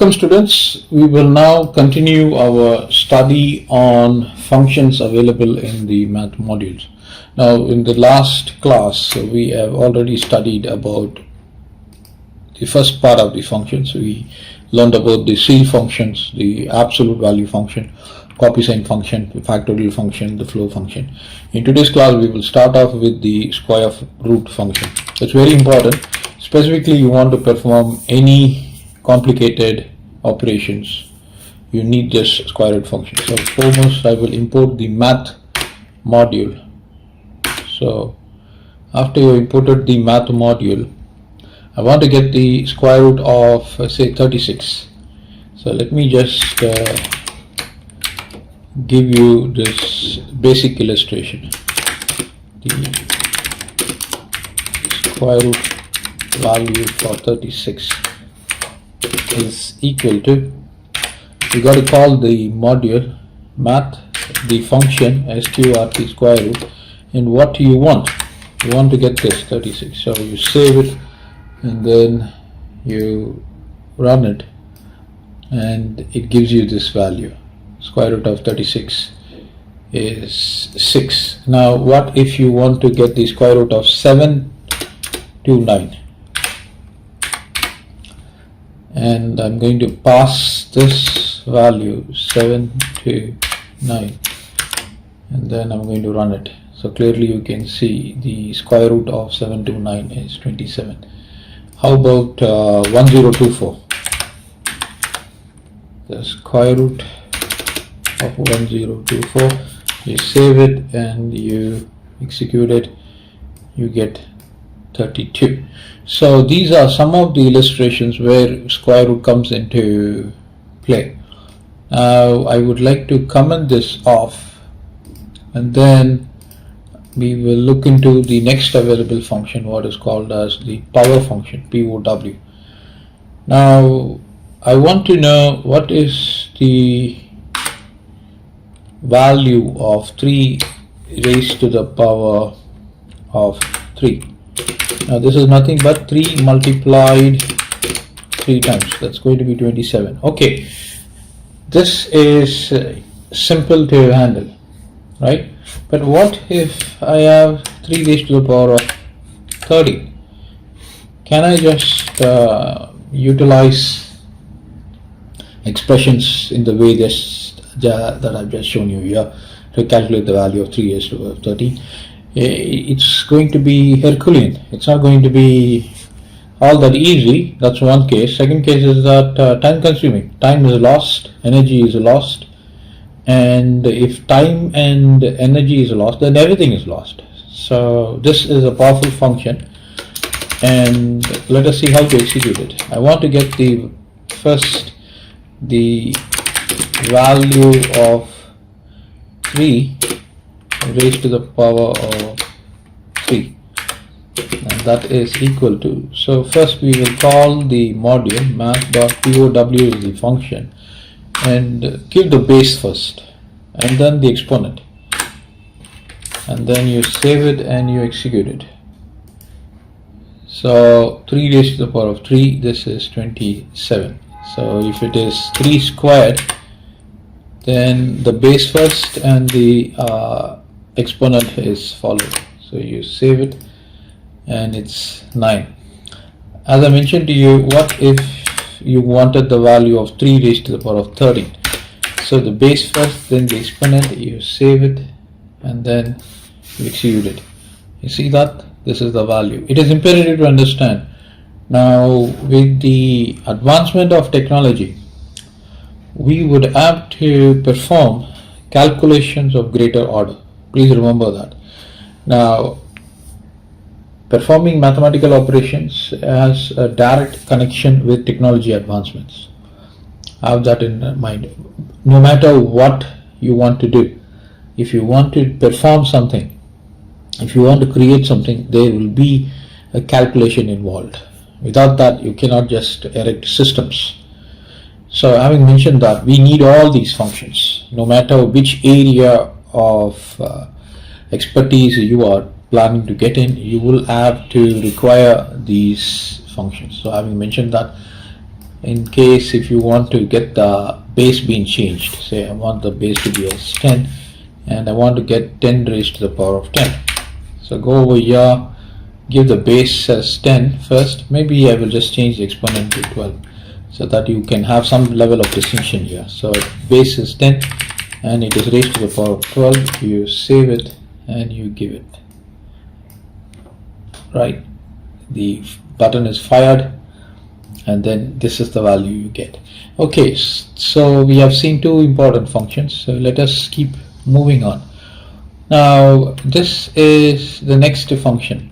Welcome students, we will now continue our study on functions available in the math modules. Now in the last class we have already studied about the first part of the functions. We learned about the C functions, the absolute value function, copy sign function, the factorial function, the flow function. In today's class we will start off with the square root function. It's very important. Specifically you want to perform any complicated operations, you need this square root function. So foremost I will import the math module. So after you imported the math module, I want to get the square root of say 36. So let me just give you this basic illustration. The square root value for 36 is equal to, you got to call the module math, the function sqrt square root, and what you want to get this 36. So you save it and then you run it and it gives you this value. Square root of 36 is 6. Now what if you want to get the square root of 729? And I'm going to pass this value 7 to 9 and then I'm going to run it. So clearly you can see the square root of 7 to 9 is 27. How about 1024? The square root of 1024, you save it and you execute it, you get 32. So these are some of the illustrations where square root comes into play. Now I would like to comment this off and then we will look into the next available function, what is called as the power function, POW. Now I want to know what is the value of 3 raised to the power of 3. Now this is nothing but 3 multiplied 3 times, that's going to be 27. Okay, this is simple to handle, right? But what if I have 3 raised to the power of 30? Can I just utilize expressions in the way that I've just shown you here to calculate the value of 3 raised to 30? It's going to be Herculean. It's not going to be all that easy. That's one case. Second case is that time consuming. Time is lost, energy is lost, and if time and energy is lost, then everything is lost. So this is a powerful function and let us see how to execute it. I want to get the value of 3 raised to the power of 3, and that is equal to, so first we will call the module math.pow is the function and give the base first and then the exponent, and then you save it and you execute it. So 3 raised to the power of 3, this is 27. So if it is 3 squared, then the base first and the exponent is followed. So you save it and it's 9. As I mentioned to you, what if you wanted the value of 3 raised to the power of 13? So the base first, then the exponent, you save it and then you execute it. You see that this is the value. It is imperative to understand. Now with the advancement of technology, we would have to perform calculations of greater order. Please remember that. Now, performing mathematical operations has a direct connection with technology advancements. Have that in mind. No matter what you want to do, if you want to perform something, if you want to create something, there will be a calculation involved. Without that, you cannot just erect systems. So having mentioned that, we need all these functions. No matter which area of expertise you are planning to get in, you will have to require these functions. So having mentioned that, in case if you want to get the base being changed. Say I want the base to be as 10 and I want to get 10 raised to the power of 10. So go over here, give the base as 10 first. Maybe I will just change the exponent to 12 so that you can have some level of distinction here. So base is 10 and it is raised to the power of 12. You save it and you give it. Right, the button is fired and then this is the value you get. Okay, so we have seen two important functions, so let us keep moving on. Now this is the next function.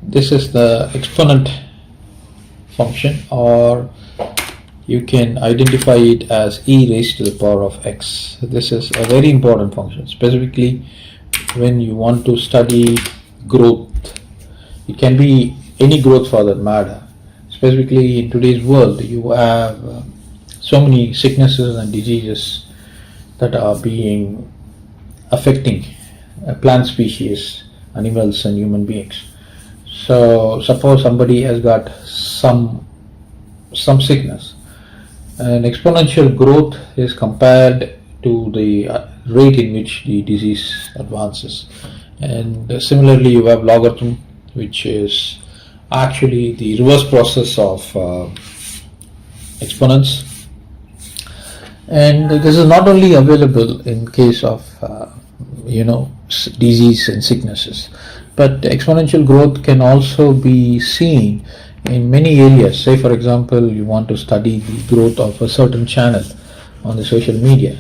This is the exponent function, or you can identify it as e raised to the power of x. This is a very important function, specifically when you want to study growth. It can be any growth for that matter. Specifically in today's world, you have so many sicknesses and diseases that are being affecting plant species, animals and human beings. So suppose somebody has got some sickness, and exponential growth is compared to the rate in which the disease advances. And similarly you have logarithm, which is actually the reverse process of exponents, and this is not only available in case of disease and sicknesses, but exponential growth can also be seen in many areas. Say for example you want to study the growth of a certain channel on the social media.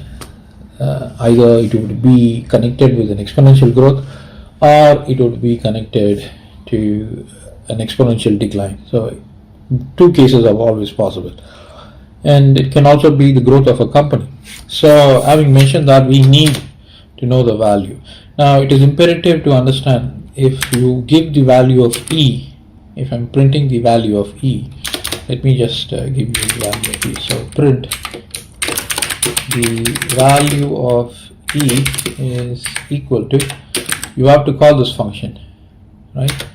Either it would be connected with an exponential growth or it would be connected to an exponential decline. So two cases are always possible, and it can also be the growth of a company. So having mentioned that, we need to know the value. Now it is imperative to understand, if you give the value of e, if I'm printing the value of e, let me just give you the value of e. So print the value of e is equal to, you have to call this function, right?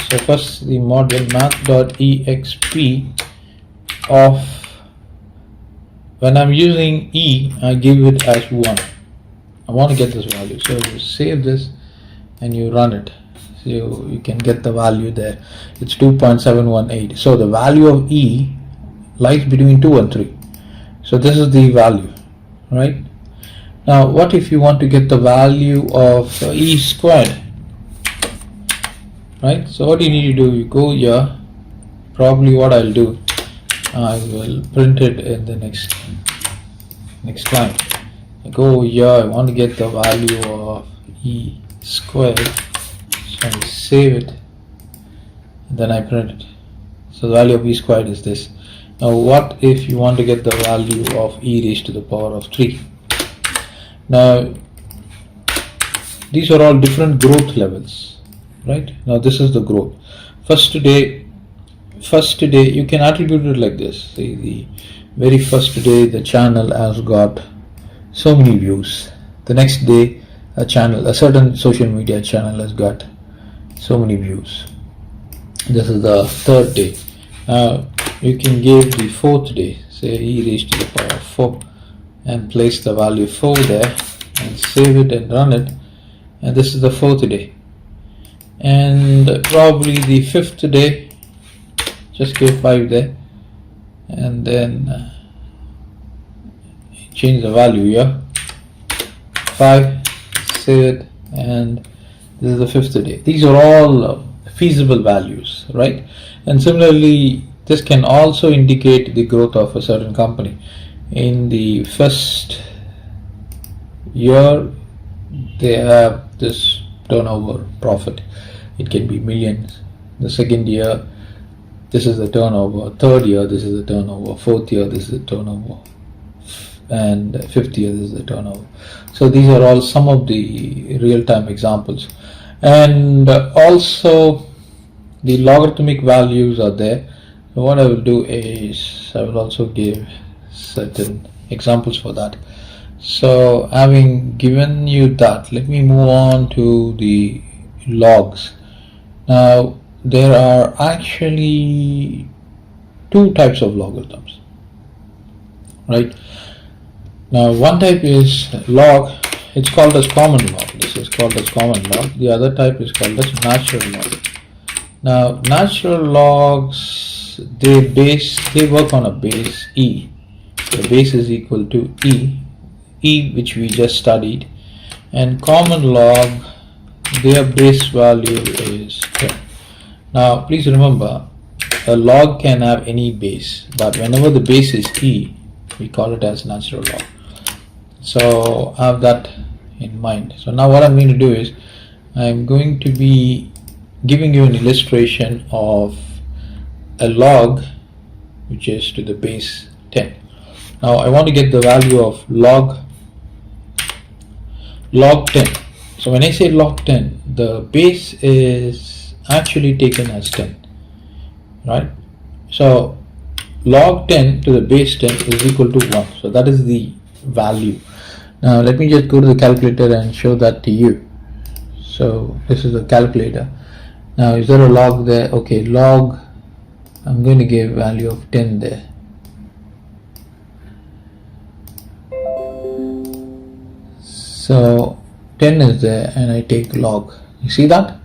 So first the model math.exp of, when I'm using e, I give it as 1. I want to get this value, so you save this and you run it. So you can get the value there. It's 2.718. So the value of e lies between 2 and 3. So this is the value, right? Now what if you want to get the value of e squared? Right, so what you need to do, you go here, probably what I'll do, I will print it in the next line. I go here, I want to get the value of e squared, so I save it and then I print it. So the value of e squared is this. Now what if you want to get the value of e raised to the power of 3? Now these are all different growth levels. Right, now this is the growth. First day you can attribute it like this. See, the very first day the channel has got so many views. The next day a certain social media channel has got so many views. This is the third day. Now you can give the fourth day, say e raised to the power of 4, and place the value 4 there and save it and run it, and this is the fourth day. And probably the fifth day, just give 5 there and then change the value here, 5, save it, and this is the fifth day. These are all feasible values, right? And similarly this can also indicate the growth of a certain company. In the first year they have this turnover profit, it can be millions. The second year this is the turnover, third year this is the turnover, fourth year this is the turnover, and fifth year this is the turnover. So these are all some of the real-time examples, and also the logarithmic values are there. So what I will do is I will also give certain examples for that. So having given you that, let me move on to the logs. Now there are actually two types of logarithms, right? Now one type is log, it's called as common log. This is called as common log. The other type is called as natural log. Now natural logs, they work on a base e. The base is equal to e which we just studied, and common log, their base value is 10. Now please remember, a log can have any base, but whenever the base is e, we call it as natural log. So have that in mind. So now what I'm going to do is I'm going to be giving you an illustration of a log which is to the base 10. Now I want to get the value of log 10. So when I say log 10, the base is actually taken as 10, right? So log 10 to the base 10 is equal to 1. So that is the value. Now let me just go to the calculator and show that to you. So this is the calculator. Now is there a log there? Okay, log, I'm going to give value of 10 there. So 10 is there and I take log. You see that?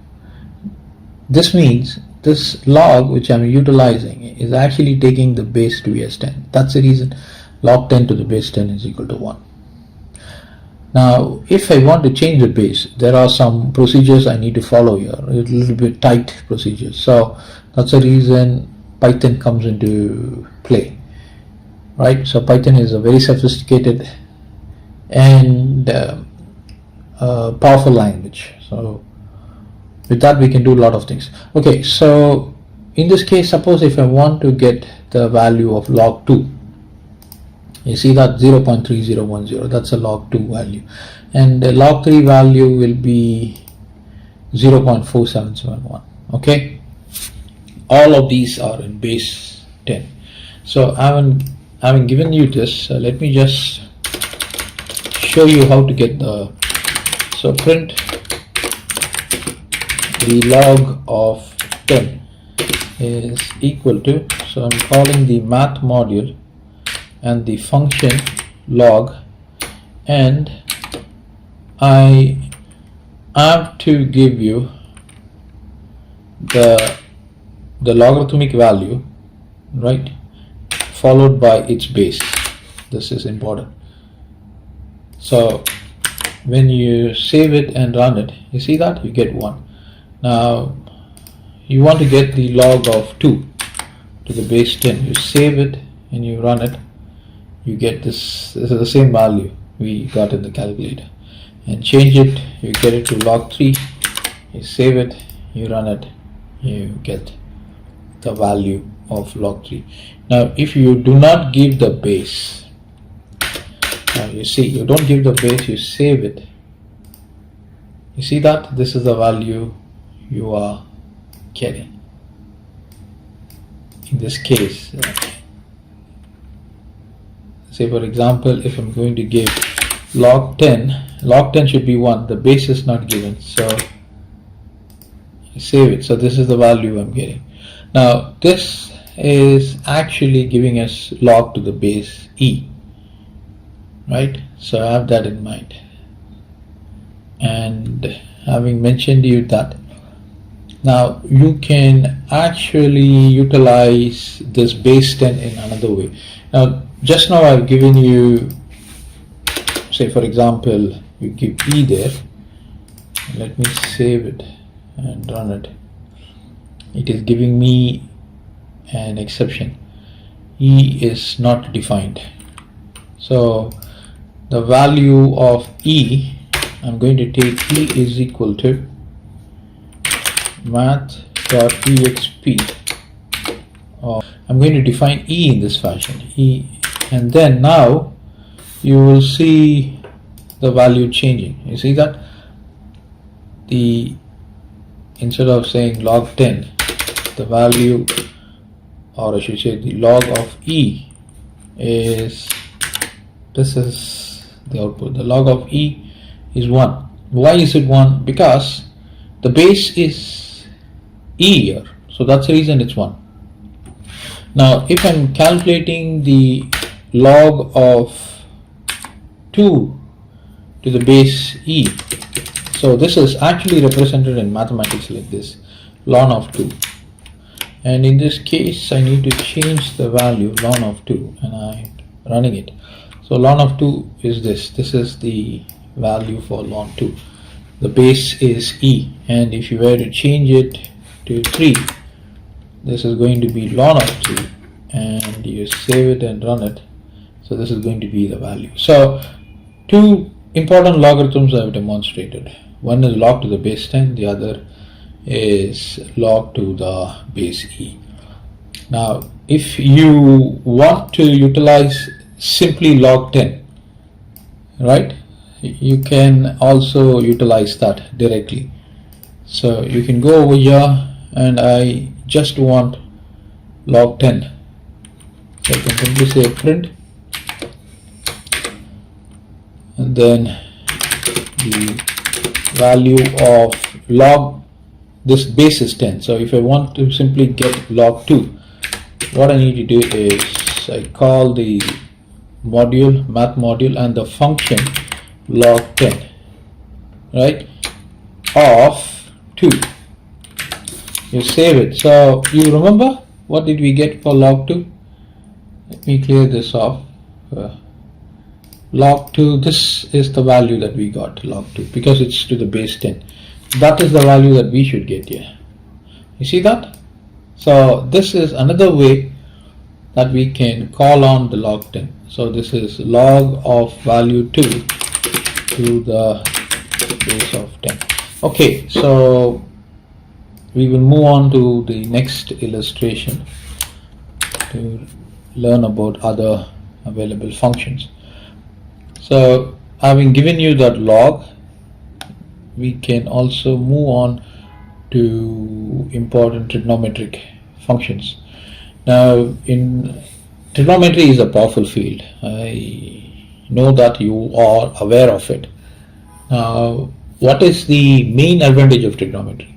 This means this log which I'm utilizing is actually taking the base to be as 10. That's the reason log 10 to the base 10 is equal to 1. Now if I want to change the base, there are some procedures I need to follow here, a little bit tight procedures. So that's the reason Python comes into play, right? So Python is a very sophisticated and powerful language. So with that we can do a lot of things. Okay, so in this case, suppose if I want to get the value of log 2, you see that 0.3010, that's a log 2 value, and the log 3 value will be 0.4771. okay, all of these are in base 10. So having given you this, let me just show you how to get the, so print the log of 10 is equal to, so I'm calling the math module and the function log, and I have to give you the logarithmic value, right, followed by its base. This is important. So when you save it and run it, you see that you get 1. Now you want to get the log of 2 to the base 10. You save it and you run it, you get this. This is the same value we got in the calculator, and change it, you get it to log 3. You save it, you run it, you get the value of log 3. Now if you do not give the base, now you see, you don't give the base, you save it, you see that this is the value you are getting. In this case, say for example, if I'm going to give log 10, log 10 should be 1, the base is not given, so I save it. So this is the value I'm getting. Now this is actually giving us log to the base e, right? So I have that in mind, and having mentioned you that, now you can actually utilize this base 10 in another way. Now just now I've given you, say for example, you give e there. Let me save it and run it. It is giving me an exception. E is not defined. So the value of e, I'm going to take e is equal to math.exp. I'm going to define e in this fashion, e, and then now you will see the value changing. You see that instead of saying log 10, the value, or I should say the log of e is, this is the output, the log of e is 1. Why is it 1? Because the base is e here, so that's the reason it's 1. Now if I'm calculating the log of 2 to the base e, so this is actually represented in mathematics like this, ln of 2, and in this case I need to change the value ln of 2 and I'm running it. So ln of 2 is this is the value for ln 2. The base is e, and if you were to change it to 3, this is going to be ln of 3, and you save it and run it. So this is going to be the value. So two important logarithms I have demonstrated. One is log to the base 10, the other is log to the base e. Now if you want to utilize simply log 10, right, you can also utilize that directly. So you can go over here, and I just want log 10. So I can simply say print, and then the value of log, this base is 10. So if I want to simply get log 2, what I need to do is I call the module, math module, and the function log 10, right, of 2. You save it. So you remember what did we get for log 2? Let me clear this off. Log 2, this is the value that we got, log 2, because it's to the base 10. That is the value that we should get here. You see that? So this is another way that we can call on the log 10. So this is log of value 2 to the base of 10. Okay, so we will move on to the next illustration to learn about other available functions. So having given you that log, we can also move on to important trigonometric functions. Now in trigonometry is a powerful field. I know that you are aware of it. Now what is the main advantage of trigonometry?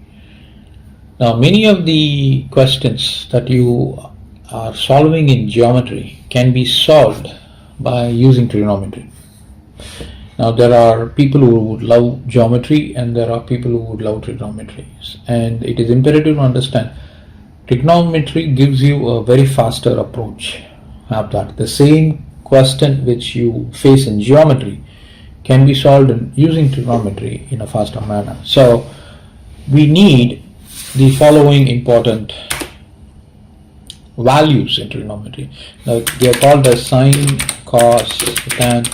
Now many of the questions that you are solving in geometry can be solved by using trigonometry. Now there are people who would love geometry and there are people who would love trigonometry, and it is imperative to understand trigonometry gives you a very faster approach. Have that. The same question which you face in geometry can be solved using trigonometry in a faster manner. So we need the following important values in trigonometry. Now they are called as sine, cos, tan,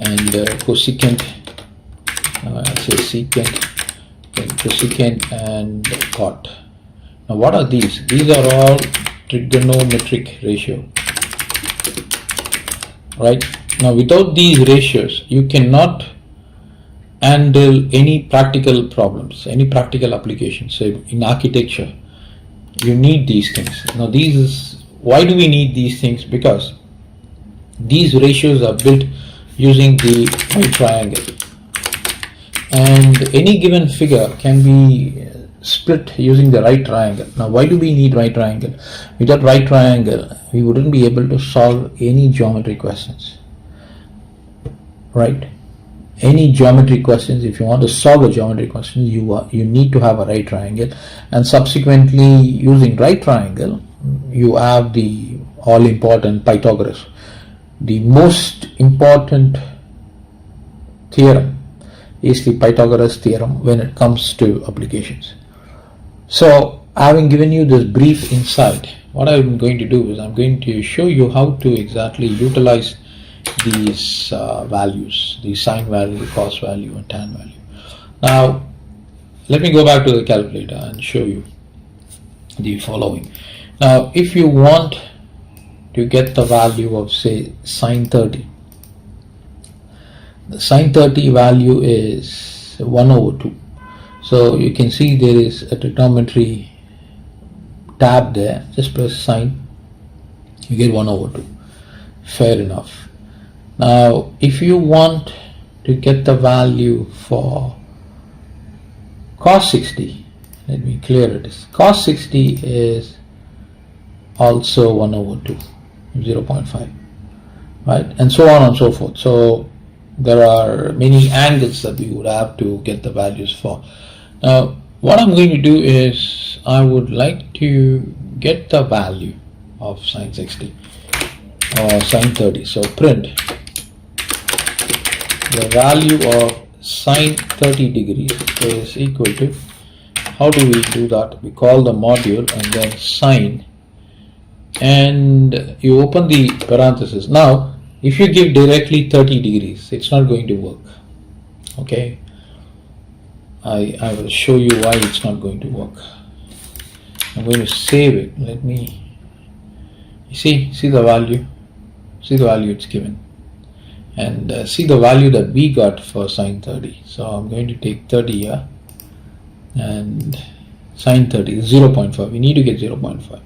and cosecant. I say secant, then cosecant, and cot. Now what are these? These are all trigonometric ratio, right? Now without these ratios you cannot handle any practical problems, any practical applications. So in architecture you need these things. Now why do we need these things? Because these ratios are built using the right triangle, and any given figure can be split using the right triangle. Now why do we need right triangle? Without right triangle we wouldn't be able to solve any geometry questions, right? Any geometry questions, if you want to solve a geometry question, you need to have a right triangle, and subsequently using right triangle you have the all important Pythagoras. The most important theorem is the Pythagoras theorem when it comes to applications. So having given you this brief insight, what I'm going to do is I'm going to show you how to exactly utilize these values, the sine value, the cos value, and tan value. Now let me go back to the calculator and show you the following. Now if you want to get the value of say sine 30, the sine 30 value is 1/2. So you can see there is a trigonometry tab there. Just press sine, you get 1/2. Fair enough. Now if you want to get the value for cos 60, let me clear it. Cos 60 is also 1 over 2, 0.5, right, and so on and so forth. So there are many angles that we would have to get the values for. Now what I'm going to do is I would like to get the value of sine 60 or sine 30. So print the value of sine 30 degrees is equal to, how do we do that? We call the module and then sine, and you open the parenthesis. Now if you give directly 30 degrees, it's not going to work. Okay, I will show you why it's not going to work. I'm going to save it. Let me see the value. See the value it's given, and see the value that we got for sine 30. So I'm going to take 30 here, and sine 30 is 0.5. We need to get 0.5,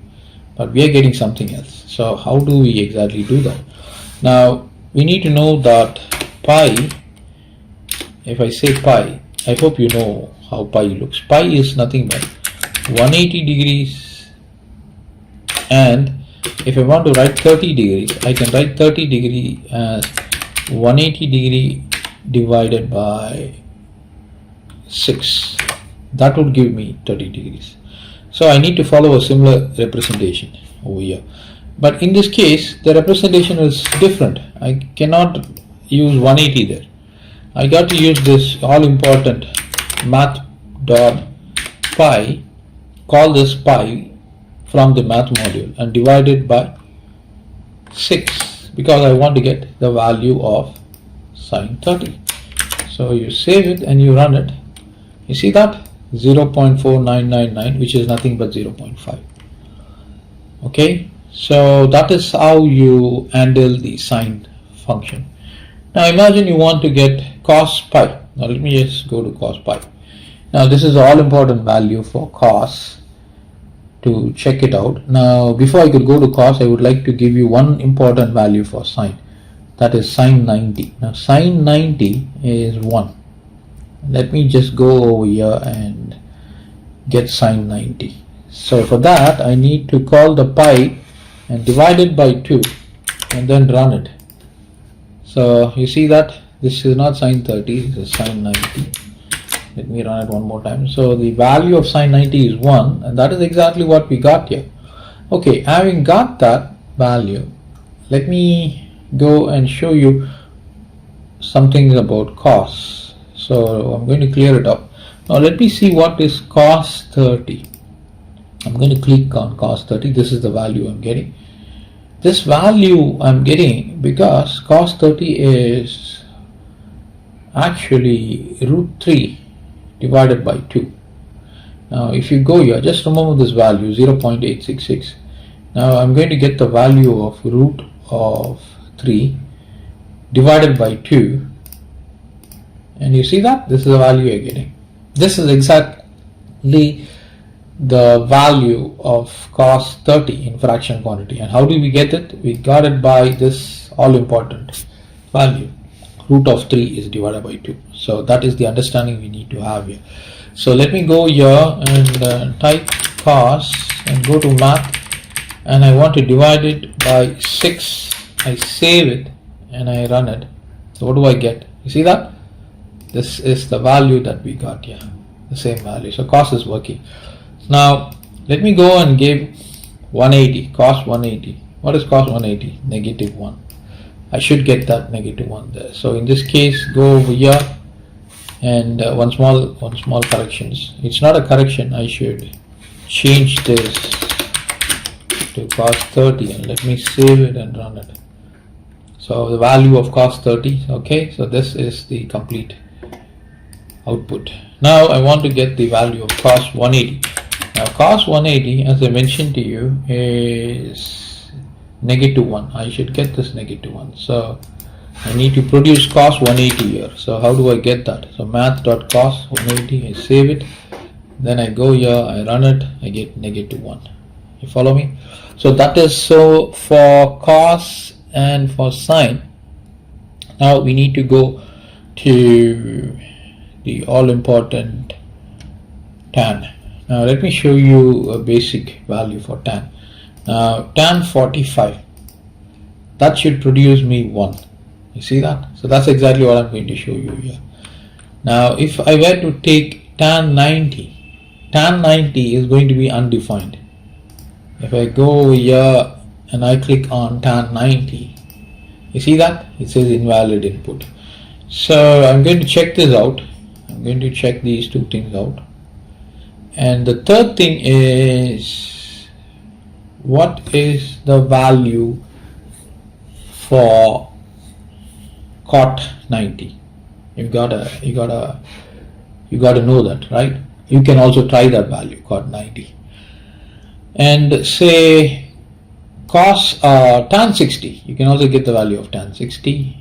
but we are getting something else. So how do we exactly do that? Now we need to know that pi, if I say pi, I hope you know how pi looks. Pi is nothing but 180 degrees, and if I want to write 30 degrees, I can write 30 degree as 180 degree divided by 6. That would give me 30 degrees. So I need to follow a similar representation over here. But in this case, the representation is different. I cannot use 180 there. I got to use this all important math.pi, call this pi from the math module, and divide it by 6 because I want to get the value of sine 30. So you save it and you run it. You see that 0.4999, which is nothing but 0.5. Okay, so that is how you handle the sine function. Now imagine you want to get cos pi. Now let me just go to cos pi. Now this is all important value for cos, to check it out. Now before I could go to cos, I would like to give you one important value for sine, that is sine 90. Now sine 90 is 1. Let me just go over here and get sine 90. So for that I need to call the pi and divide it by 2 and then run it. So you see that this is not sine 30, this is sine 90. Let me run it one more time. So the value of sine 90 is 1, and that is exactly what we got here. Okay, having got that value, let me go and show you something about cos. So I'm going to clear it up. Now let me see what is cos 30. I'm going to click on cos 30. This is the value I'm getting. This value I'm getting because cos 30 is actually root 3 divided by 2. Now if you go here, just remember this value 0.866. Now I'm going to get the value of root of 3 divided by 2, and you see that this is the value you're getting. This is exactly the value of cos 30 in fraction quantity. And how do we get it? We got it by this all important value. Root of 3 is divided by 2. So that is the understanding we need to have here. So let me go here and type cos and go to math, and I want to divide it by 6. I save it and I run it. So what do I get? You see that? This is the value that we got here, the same value. So cos is working. Now let me go and give 180, cos 180. What is cos 180? Negative 1. I should get that negative 1 there. So in this case, go over here and one small corrections. It's not a correction. I should change this to cos 30 and let me save it and run it. So the value of cos 30. Okay, so this is the complete output. Now I want to get the value of cos 180. Now cos 180, as I mentioned to you, is negative 1. I should get this negative 1. So I need to produce cos 180 here. So how do I get that? So math.cos 180, I save it, then I go here, I run it, I get negative 1. You follow me? So that is so for cos and for sine. Now we need to go to the all important tan. Now let me show you a basic value for tan. Now tan 45, that should produce me 1. You see that? So that's exactly what I'm going to show you here. Now if I were to take tan 90, tan 90 is going to be undefined. If I go over here and I click on tan 90, you see that? It says invalid input. So I'm going to check this out. I'm going to check these two things out. And the third thing is, what is the value for cot 90? You gotta know that, right? You can also try that value, cot 90, and say cos tan 60. You can also get the value of tan 60.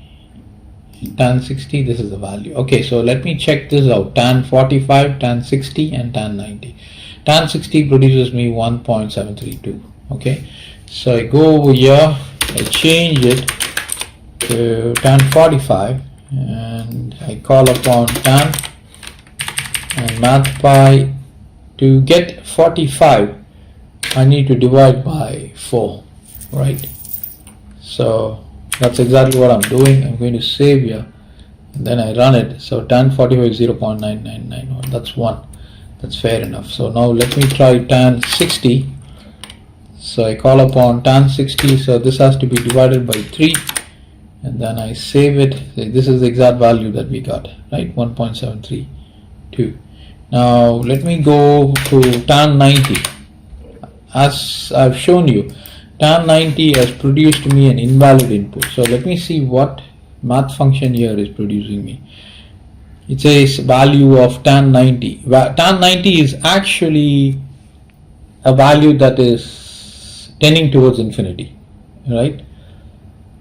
Tan 60, this is the value. Okay, so let me check this out. Tan 45, tan 60, and tan 90. Tan 60 produces me 1.732. Okay, so I go over here, I change it to tan 45, and I call upon tan and MathPy. To get 45, I need to divide by 4, right? So that's exactly what I'm doing. I'm going to save here, and then I run it. So tan 45 is 0.9991. That's 1. That's fair enough. So now let me try tan 60. So I call upon tan 60. So this has to be divided by 3, and then I save it. This is the exact value that we got, right? 1.732. Now let me go to tan 90. As I've shown you, tan 90 has produced me an invalid input. So let me see what math function here is producing me. It says value of tan 90. Tan 90 is actually a value that is tending towards infinity, right?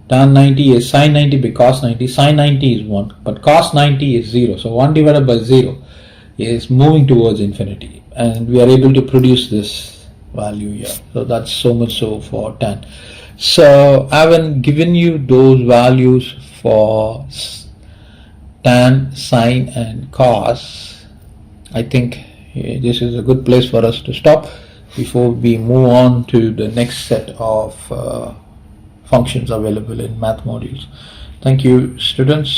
Tan 90 is sin 90 by cos 90. Sin 90 is 1, but cos 90 is 0. So 1 divided by 0 is moving towards infinity, and we are able to produce this value here. So that's so much so for tan. So I haven't given you those values for tan, sine, and cos. I think this is a good place for us to stop before we move on to the next set of functions available in math modules. Thank you, students.